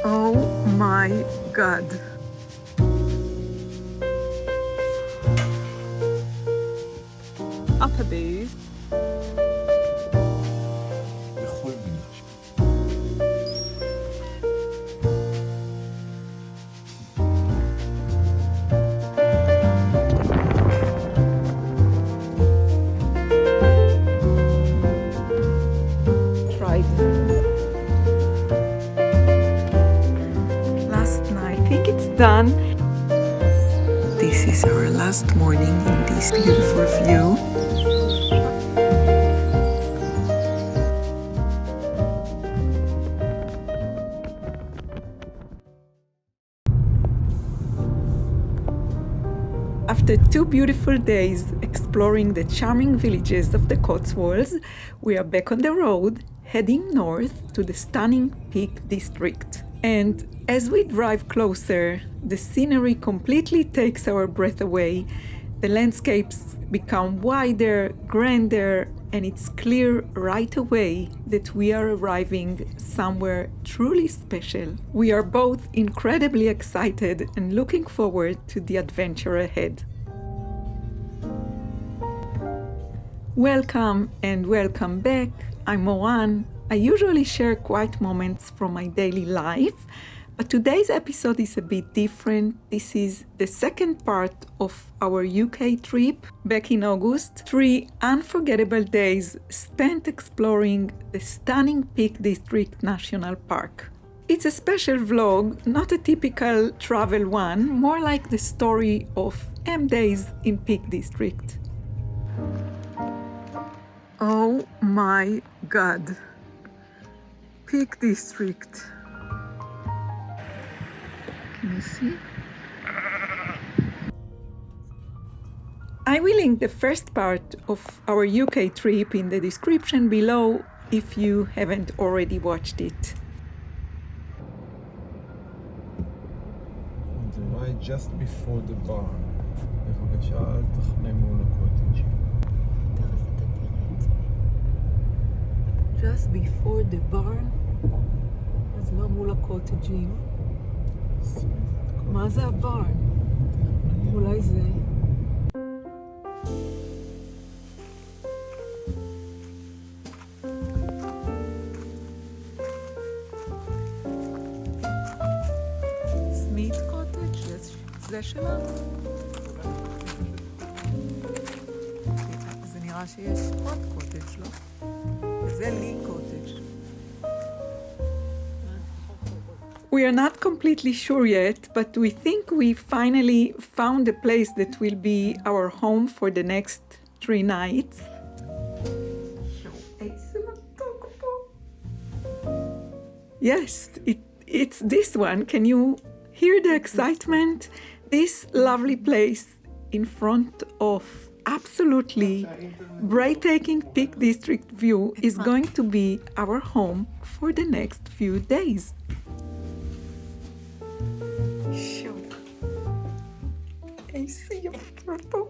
Oh my God. Upper booth. בכל מיני. Tried. Last night, I think it's done. This is our last morning in this beautiful view. After 2 beautiful days exploring the charming villages of the Cotswolds, we are back on the road, heading north to the stunning Peak District. And as we drive closer, the scenery completely takes our breath away. The landscapes become wider, grander, and it's clear right away that we are arriving somewhere truly special. We are both incredibly excited and looking forward to the adventure ahead. Welcome and welcome back. I'm Moran. I usually share quiet moments from my daily life, but today's episode is a bit different. This is the second part of our UK trip back in August. 3 unforgettable days spent exploring the stunning Peak District National Park. It's a special vlog, not a typical travel one, more like the story of MDays in Peak District. Oh my God. Peak District. Can you see? I will link the first part of our UK trip in the description below if you haven't already watched it. On the right, just before the barn. בבקשה, אל תחנה מול הקוטג'. Just before the barn, אז לא מול הקוטג'ים. מה זה הברן? אולי זה... סמית קוטג' זה שלנו? זה נראה שיש עוד קוטג', לא? וזה לי קוטג'. We are not completely sure yet, but we think we finally found a place that will be our home for the next 3 nights. Yes, it's this one. Can you hear the excitement? This lovely place in front of absolutely breathtaking Peak District view is going to be our home for the next few days. I see your purple.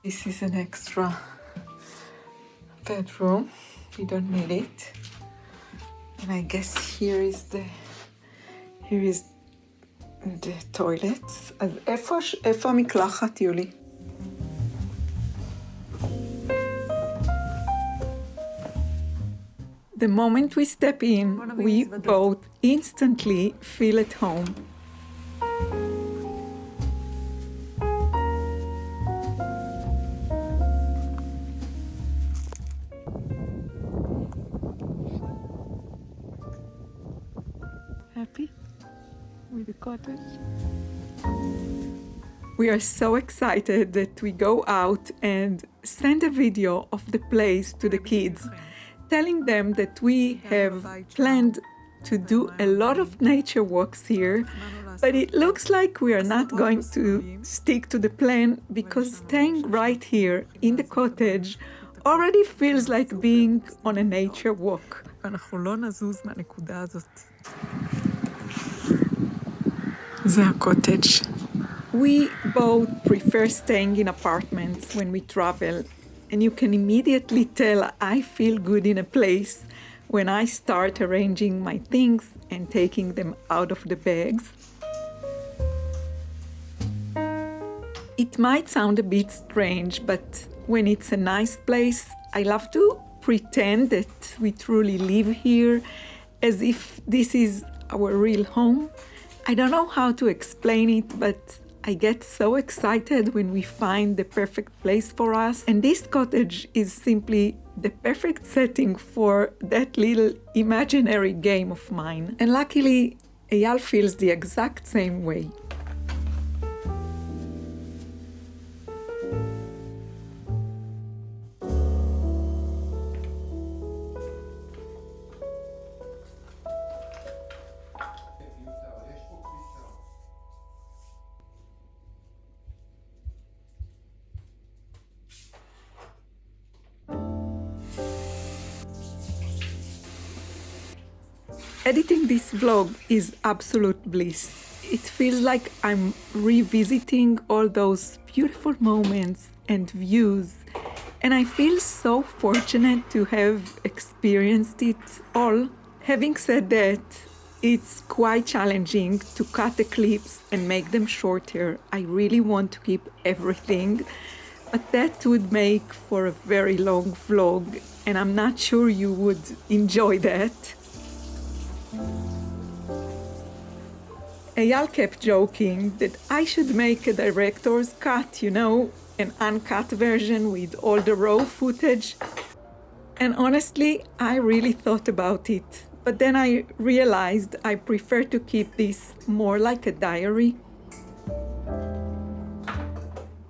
This is an extra bedroom. We don't need it. And I guess here is the toilets. אז איפה המקלחת, יולי? The moment we step in, we both instantly feel at home. Happy with the cottage? We are so excited that we go out and send a video of the place to the kids, telling them that we have planned to do a lot of nature walks here, but it looks like we are not going to stick to the plan because staying right here in the cottage already feels like being on a nature walk. אנחנו לא נזוז מהנקודה הזאת. זה הקוטג'. We both prefer staying in apartments when we travel, and you can immediately tell I feel good in a place when I start arranging my things and taking them out of the bags. It might sound a bit strange, but when it's a nice place, I love to pretend that we truly live here, as if this is our real home. I don't know how to explain it, but I get so excited when we find the perfect place for us. And this cottage is simply the perfect setting for that little imaginary game of mine. And luckily, Eyal feels the exact same way. Editing this vlog is absolute bliss. It feels like I'm revisiting all those beautiful moments and views, and I feel so fortunate to have experienced it all. Having said that, it's quite challenging to cut the clips and make them shorter. I really want to keep everything, but that would make for a very long vlog, and I'm not sure you would enjoy that. Eyal kept joking that I should make a director's cut, an uncut version with all the raw footage. And honestly, I really thought about it. But then I realized I prefer to keep this more like a diary.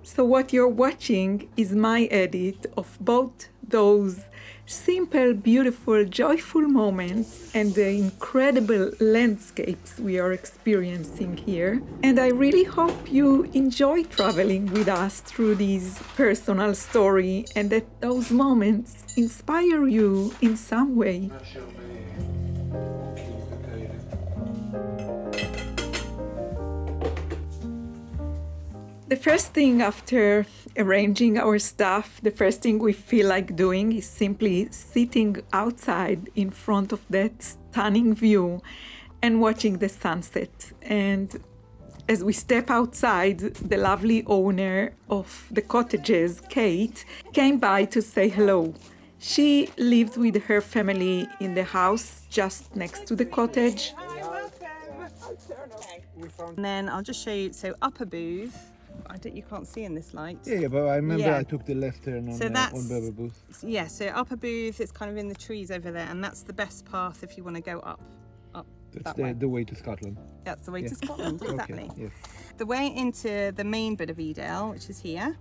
So what you're watching is my edit of both those simple, beautiful, joyful moments and the incredible landscapes we are experiencing here. And I really hope you enjoy traveling with us through this personal story and that those moments inspire you in some way. The first thing after arranging our stuff, the first thing we feel like doing is simply sitting outside in front of that stunning view and watching the sunset. And as we step outside, the lovely owner of the cottages, Kate, came by to say hello. She lived with her family in the house just next to the cottage. And then I'll just show you, so upper booth, you can't see in this light. Yeah, but I remember Yeah. I took the left turn on, So that's, on Berber Booth. yeah, so upper booth, it's kind of in the trees over there, and that's the best path if you want to go up That's that way. the way to Scotland. That's the way Yeah. to Scotland, exactly. Okay, yeah. The way into the main bit of Dovedale, which is here,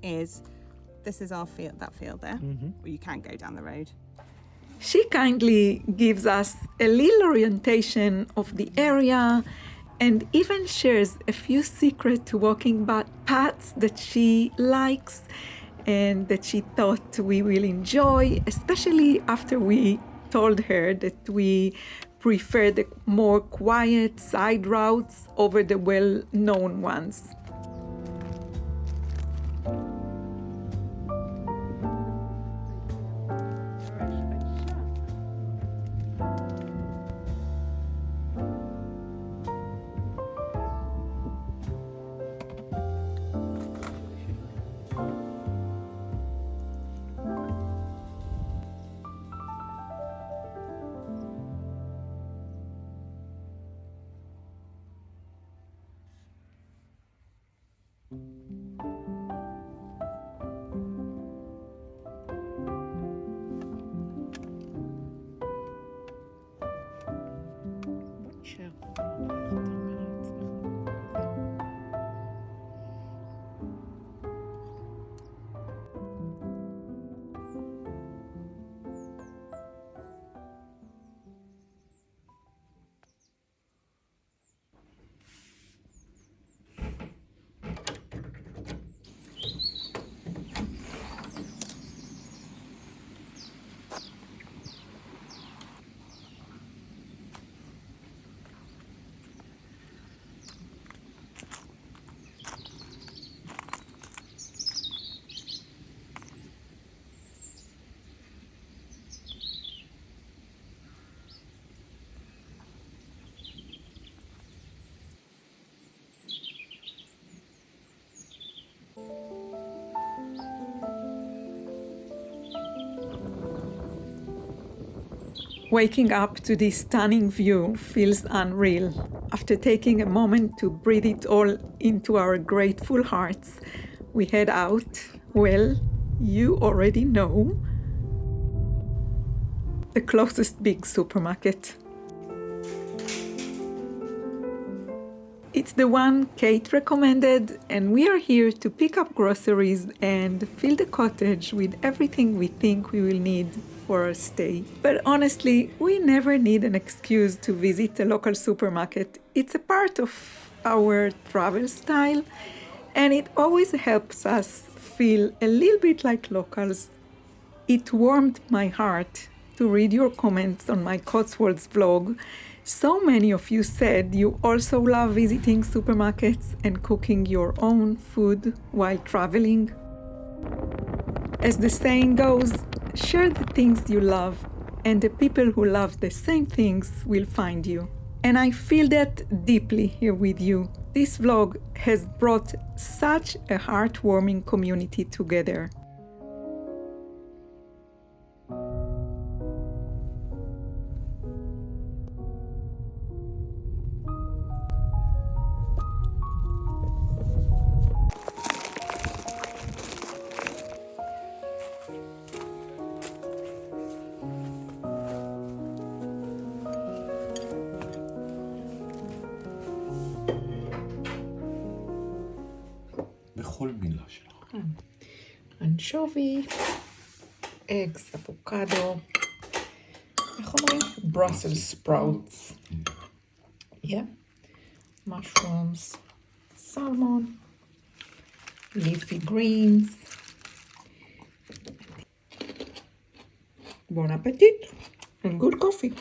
this is our field, that field there, where you can go down the road. She kindly gives us a little orientation of the area and even shares a few secrets to walking paths that she likes and that she thought we will enjoy, especially after we told her that we prefer the more quiet side routes over the well-known ones. Waking up to this stunning view feels unreal. After taking a moment to breathe it all into our grateful hearts, we head out, well, you already know, the closest big supermarket. It's the one Kate recommended, and we are here to pick up groceries and fill the cottage with everything we think we will need for our stay. But honestly, we never need an excuse to visit a local supermarket. It's a part of our travel style, and it always helps us feel a little bit like locals. It warmed my heart to read your comments on my Cotswolds vlog. So many of you said you also love visiting supermarkets and cooking your own food while traveling. As the saying goes, share the things you love, and the people who love the same things will find you. And I feel that deeply here with you. This vlog has brought such a heartwarming community together. בכל מילה שלך. אנשובי, eggs, avocado, איך אומרים? Brussels sprouts. Yeah. Mushrooms, salmon, leafy greens. Bon appetit and good coffee.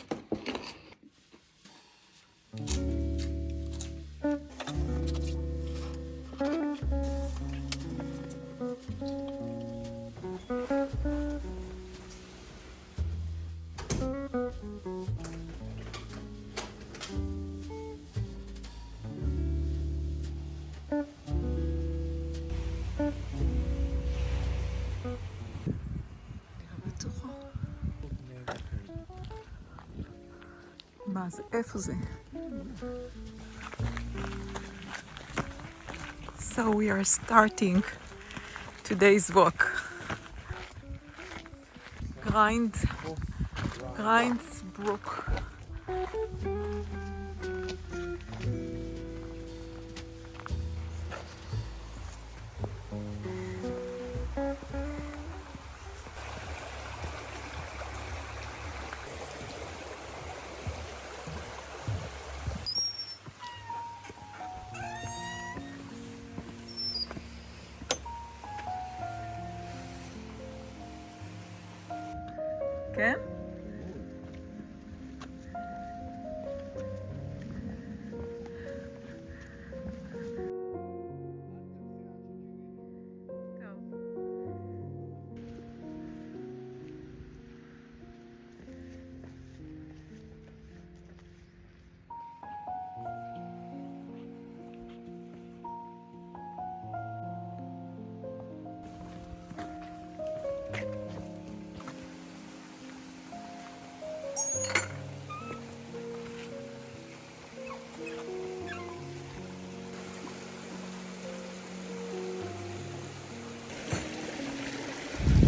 מה זה? איפה זה? So we are starting today's walk. Grindsbrook. כן?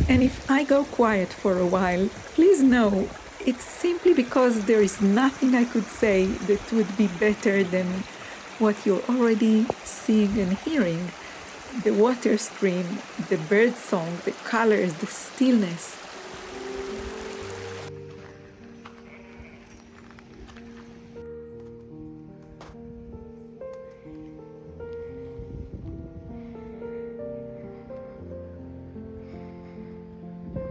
And if I go quiet for a while, please know it's simply because there is nothing I could say that would be better than what you're already seeing and hearing. The water stream, the bird song, the colors, the stillness.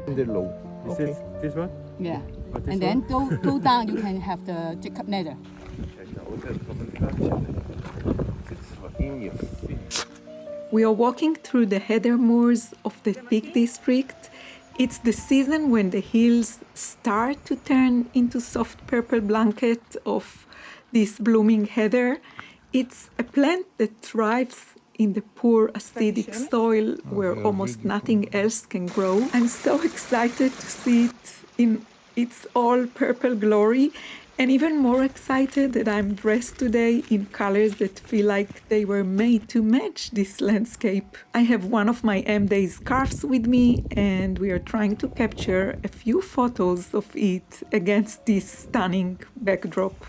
The low. Is Okay. this one? Yeah. What, this And then go down, you can have the Jacob ladder. We are walking through the heather moors of the Peak District. It's the season when the hills start to turn into soft purple blanket of this blooming heather. It's a plant that thrives in the poor acidic soil where almost nothing else can grow. I'm so excited to see it in It's all purple glory, and even more excited that I'm dressed today in colors that feel like they were made to match this landscape. I have one of my MDays scarves with me, and we are trying to capture a few photos of it against this stunning backdrop.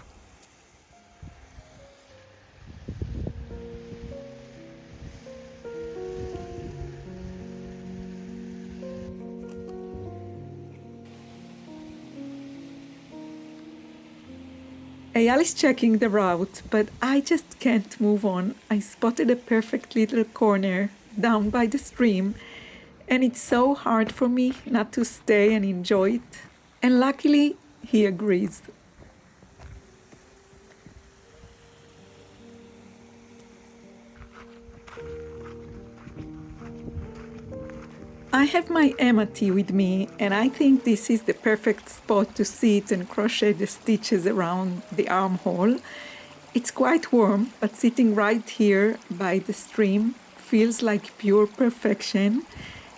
Eyal is checking the route, but I just can't move on. I spotted a perfect little corner down by the stream, and it's so hard for me not to stay and enjoy it. And luckily, he agrees. I have my Emma tea with me, and I think this is the perfect spot to sit and crochet the stitches around the armhole. It's quite warm, but sitting right here by the stream feels like pure perfection.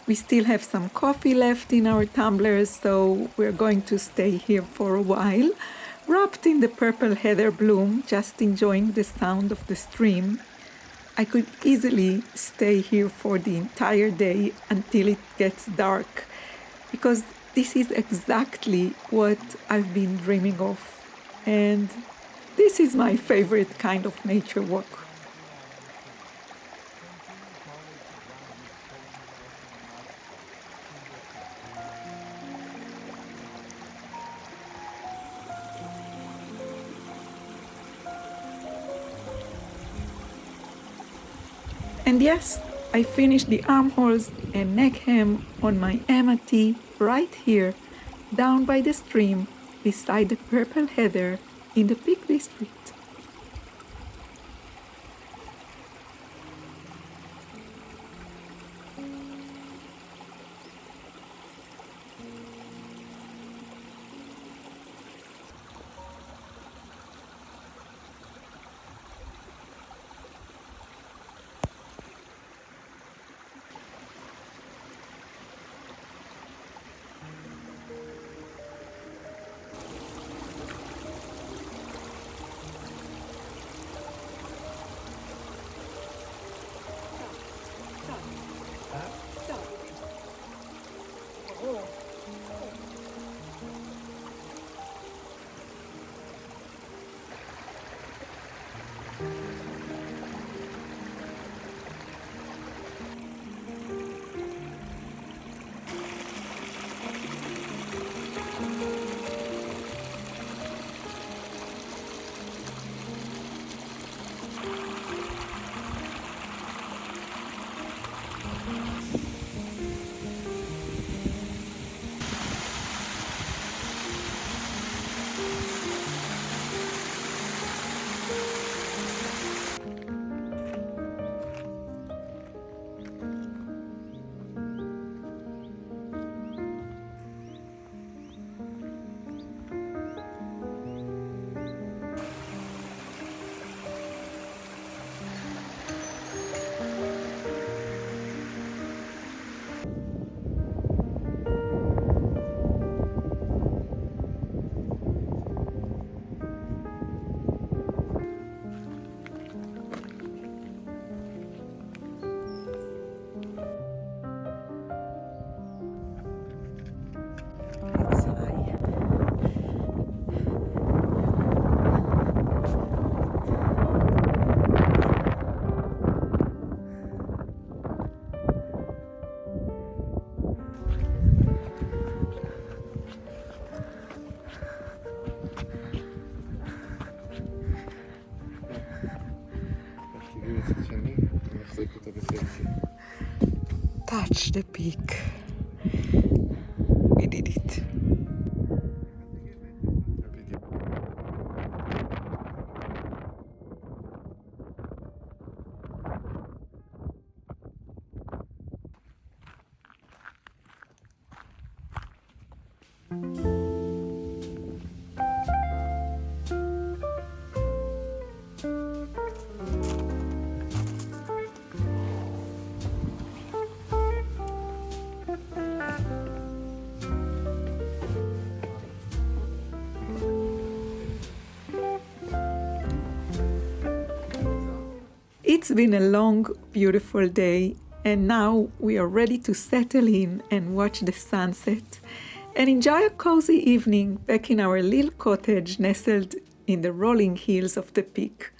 We still have some coffee left in our tumblers, so we're going to stay here for a while, wrapped in the purple heather bloom, just enjoying the sound of the stream. I could easily stay here for the entire day until it gets dark, because this is exactly what I've been dreaming of. And this is my favorite kind of nature walk. And yes, I finished the armholes and neck hem on my Emma tea right here, down by the stream, beside the purple heather in the Peak District. Touch the peak. We did it. It's been a long, beautiful day, and now we are ready to settle in and watch the sunset and enjoy a cozy evening back in our little cottage nestled in the rolling hills of the peak.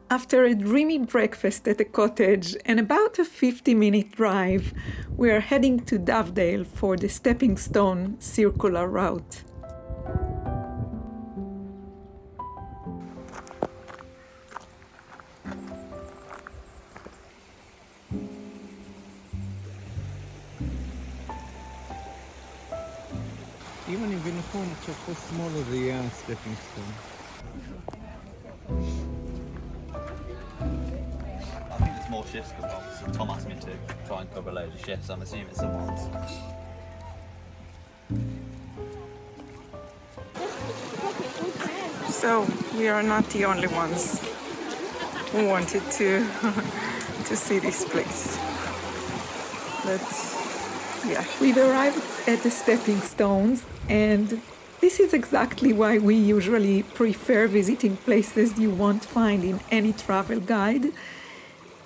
After a dreamy breakfast at the cottage and about a 50-minute drive, we are heading to Dovedale for the stepping stone circular route. Even if in the corner, check how smaller the stepping stone. I think there's more shifts going on, so Tom asked me to try and cover a load of shifts. I'm assuming someone's. So we are not the only ones who wanted to to see this place. But yeah, we've arrived at the stepping stones, and this is exactly why we usually prefer visiting places you won't find in any travel guide.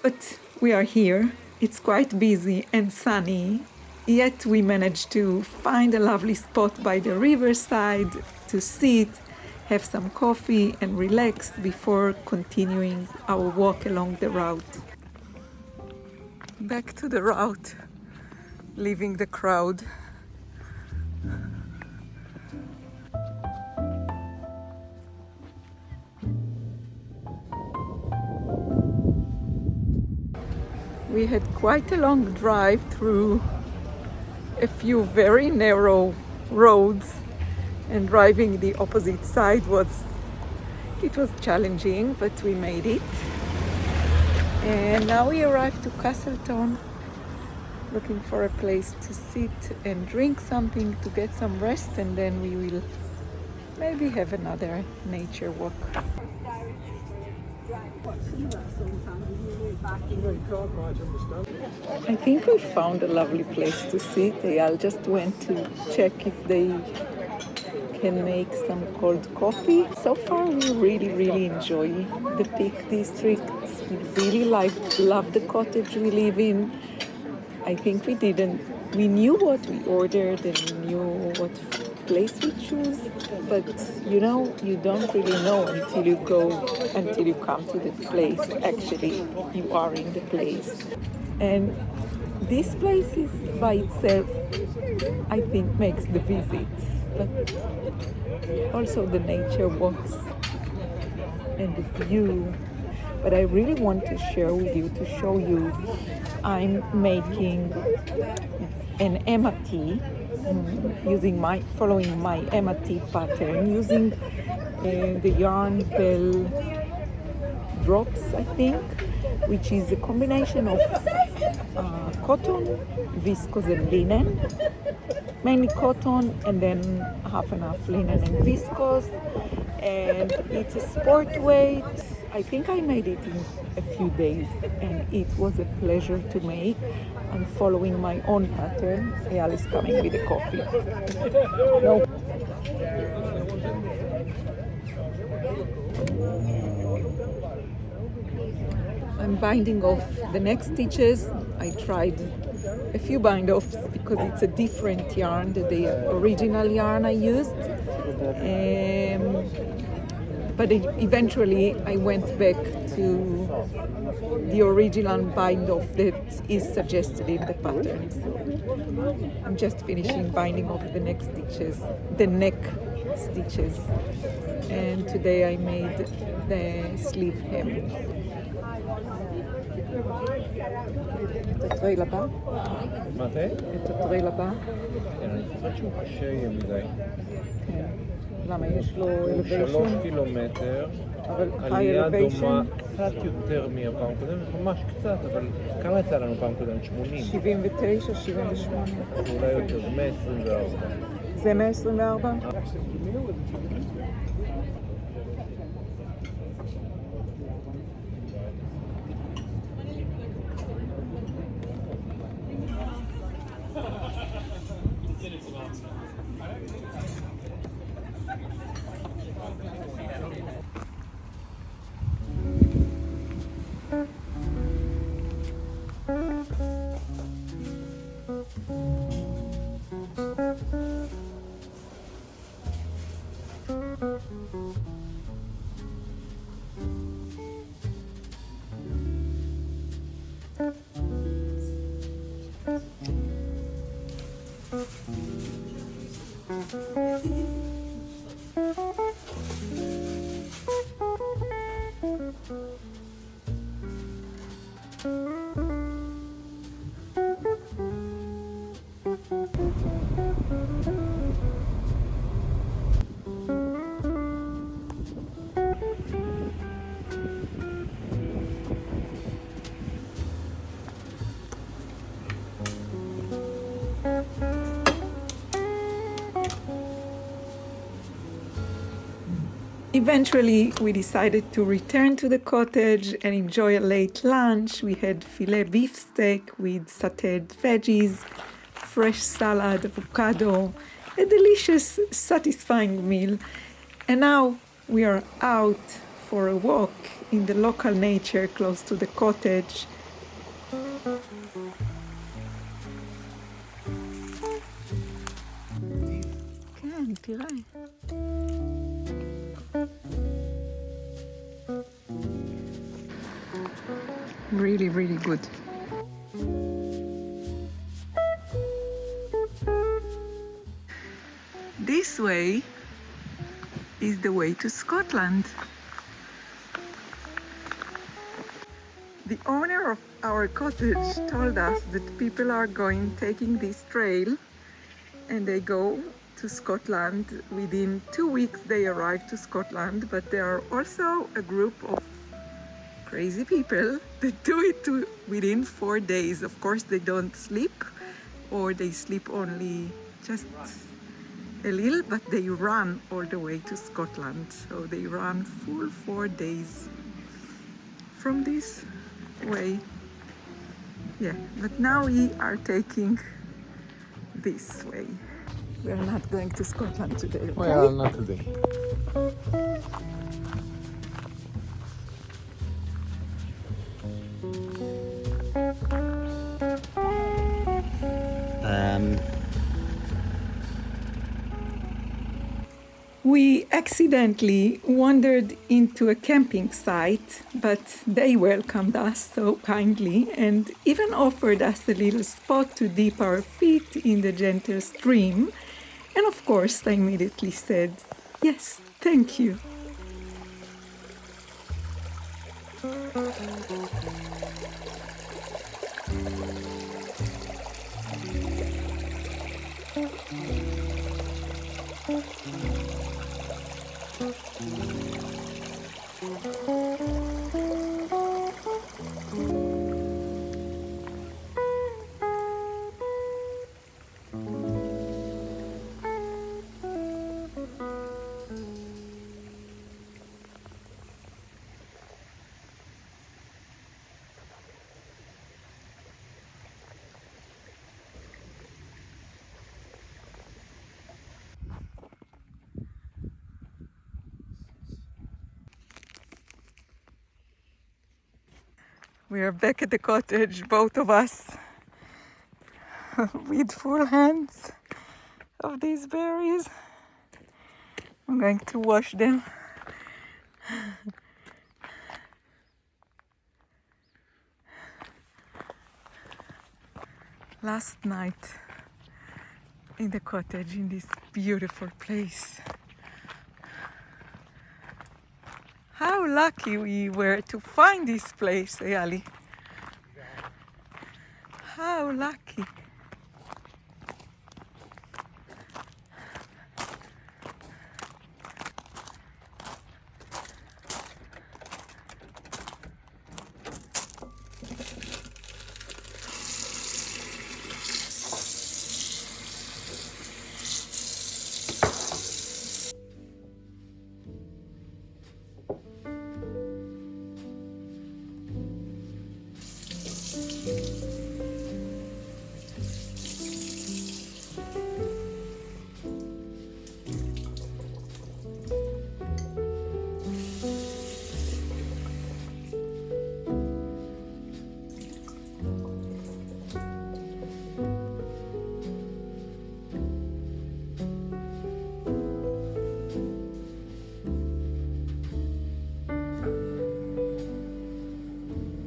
But we are here. It's quite busy and sunny, yet we managed to find a lovely spot by the riverside to sit, have some coffee and relax before continuing our walk along the route. Back to the route, leaving the crowd. We had quite a long drive through a few very narrow roads, and driving the opposite side was challenging, but we made it. And now we arrived to Castleton, looking for a place to sit and drink something to get some rest, and then we will maybe have another nature walk. I think we found a lovely place to sit. Eyal just went to check if they can make some cold coffee. So far we really enjoy the Peak District. We really love the cottage we live in. I think we knew what we ordered and we knew what place we choose, but you don't really know until you come to the place. Actually, you are in the place. And this place is by itself, I think, makes the visit, but also the nature walks and the view. But I really want to share with you, to show you, I'm making an Emma tea, following my Emma tea pattern, using the yarn bell drops, I think, which is a combination of cotton, viscose and linen, mainly cotton, and then half and half linen and viscose, and it's a sport weight. I think I made it in a few days, and it was a pleasure to make. I'm following my own pattern. Eyal is coming with a coffee. No. I'm binding off the next stitches. I tried a few bind-offs because it's a different yarn than the original yarn I used. But eventually I went back to the original bind-off that is suggested in the pattern. So I'm just finishing binding off the neck stitches, the neck stitches. And today I made the sleeve hem. את הטרייל הבא? מה זה? את הטרייל הבא? כן, אני חושב שהוא קשה יהיה מדי. כן. למה? יש לו הוא 3 elevation? קילומטר. אבל עלייה high elevation? דומה קצת יותר מהפעם קודמת, ממש קצת, אבל כמה יצא לנו פעם קודמת? 80? 79, 78. אז אולי יותר, 124. זה 124? Eventually, we decided to return to the cottage and enjoy a late lunch. We had filet beefsteak with sautéed veggies, fresh salad, avocado, a delicious, satisfying meal. And now we are out for a walk in the local nature close to the cottage. כן, תראה. Really, really good. This way is the way to Scotland. The owner of our cottage told us that people are taking this trail and they go to Scotland. Within 2 weeks they arrive to Scotland, but there are also a group of crazy people that do it within 4 days. Of course, they don't sleep, or they sleep only just a little, but they run all the way to Scotland. So they run full 4 days from this way. Yeah, but now we are taking this way. We are not going to Scotland today, okay? Well, not today. We accidentally wandered into a camping site, but they welcomed us so kindly and even offered us a little spot to dip our feet in the gentle stream. And of course, I immediately said, yes, thank you. We are back at the cottage, both of us, with full hands of these berries. I'm going to wash them. Last night in the cottage, in this beautiful place, How lucky we were to find this place, Eyali. How lucky.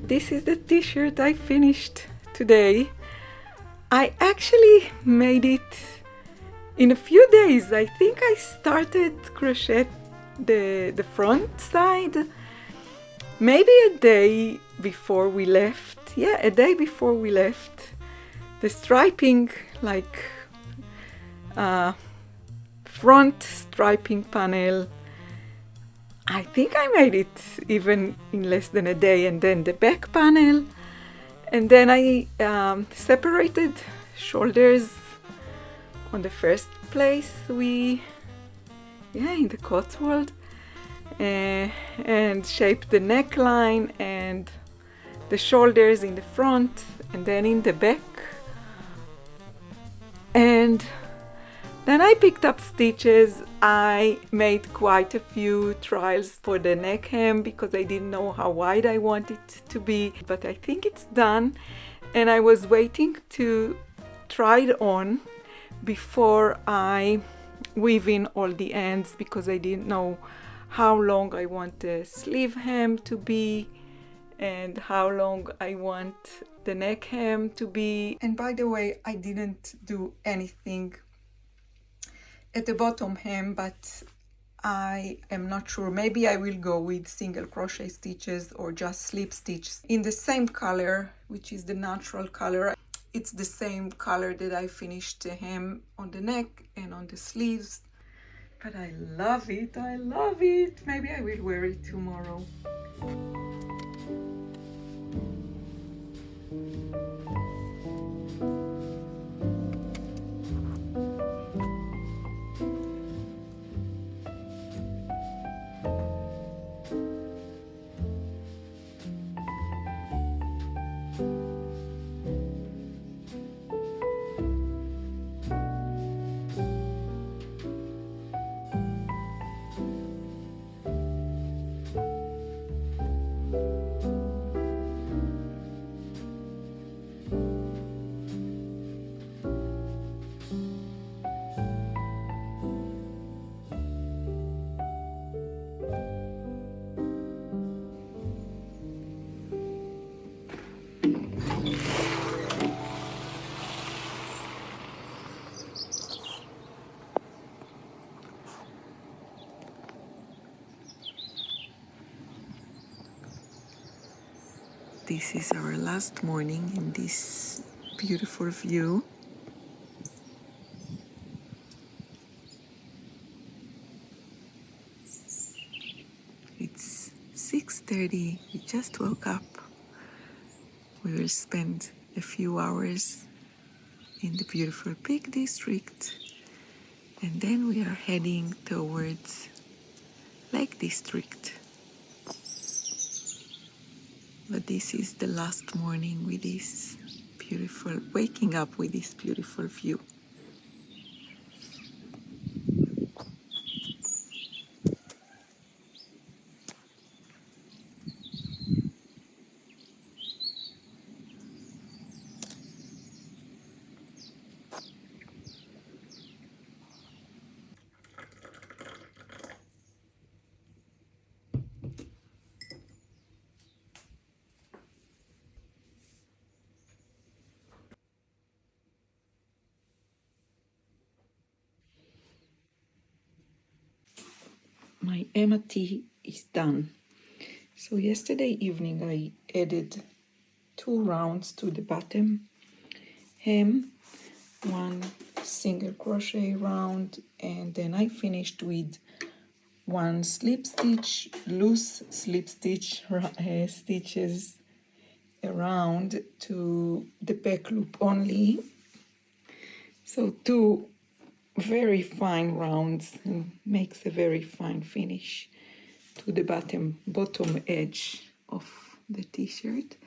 This is the t-shirt I finished today. I actually made it in a few days. I think I started crochet the front side maybe a day before we left. Yeah, a day before we left. The striping, like front striping panel, I think I made it even in less than a day, and then the back panel, and then I separated shoulders on the first place in the Cotswold, and shaped the neckline and the shoulders in the front and then in the back, and then I picked up stitches. I made quite a few trials for the neck hem because I didn't know how wide I want it to be, but I think it's done, and I was waiting to try it on before I weave in all the ends because I didn't know how long I want the sleeve hem to be and how long I want the neck hem to be. And by the way, I didn't do anything at the bottom hem, but I am not sure. Maybe I will go with single crochet stitches or just slip stitches in the same color, which is the natural color. It's the same color that I finished the hem on the neck and on the sleeves, but I love it. I love it. Maybe I will wear it tomorrow. This is our last morning in this beautiful view. It's 6:30. We just woke up. We will spend a few hours in the beautiful Peak District, and then we are heading towards Lake District. But this is the last morning with this beautiful, waking up with this beautiful view. My Emma tea is done. So yesterday evening I added 2 rounds to the bottom hem, 1 single crochet round, and then I finished with 1 slip stitch, loose slip stitch stitches around to the back loop only. So 2 very fine rounds and makes a very fine finish to the bottom edge of the t-shirt.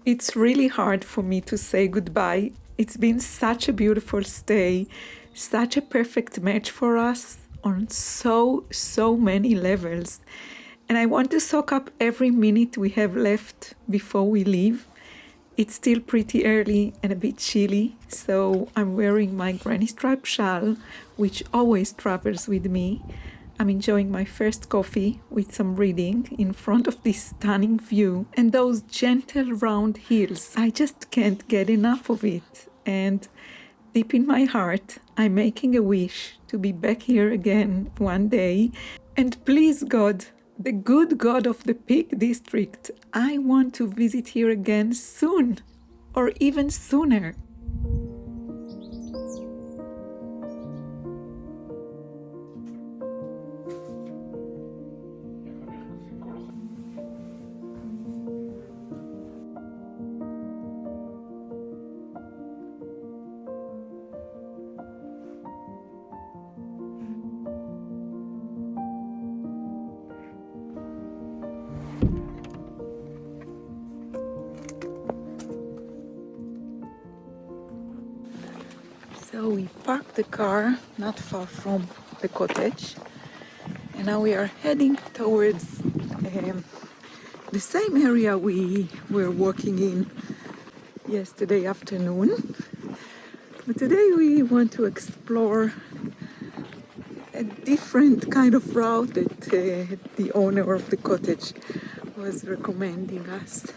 It's really hard for me to say goodbye. It's been such a beautiful stay, such a perfect match for us on so many levels. And I want to soak up every minute we have left before we leave. It's still pretty early and a bit chilly, so I'm wearing my granny stripe shawl, which always travels with me. I'm enjoying my first coffee with some reading in front of this stunning view and those gentle round hills. I just can't get enough of it. And deep in my heart, I'm making a wish to be back here again one day. And please God, the good God of the Peak District, I want to visit here again soon, or even sooner. So we parked the car not far from the cottage, and now we are heading towards the same area we were walking in yesterday afternoon. But today we want to explore a different kind of route that the owner of the cottage was recommending us.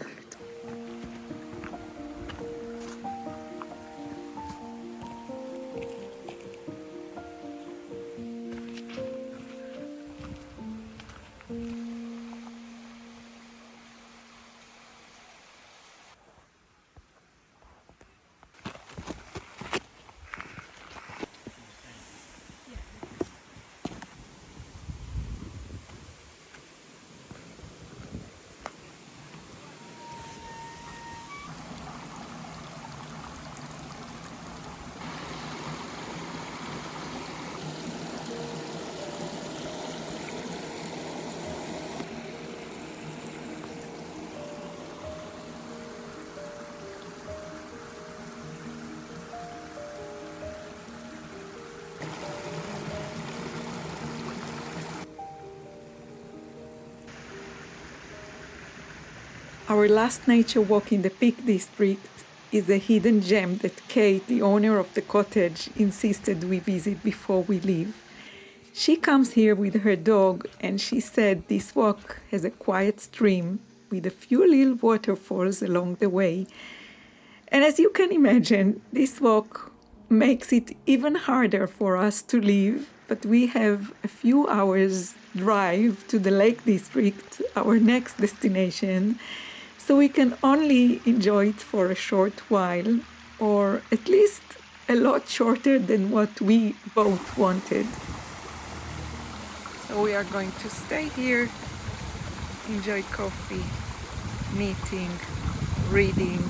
Our last nature walk in the Peak District is a hidden gem that Kate, the owner of the cottage, insisted we visit before we leave. She comes here with her dog, and she said this walk has a quiet stream with a few little waterfalls along the way. And as you can imagine, this walk makes it even harder for us to leave, but we have a few hours drive to the Lake District, our next destination, so we can only enjoy it for a short while, or at least a lot shorter than what we both wanted. So we are going to stay here, enjoy coffee, knitting, reading,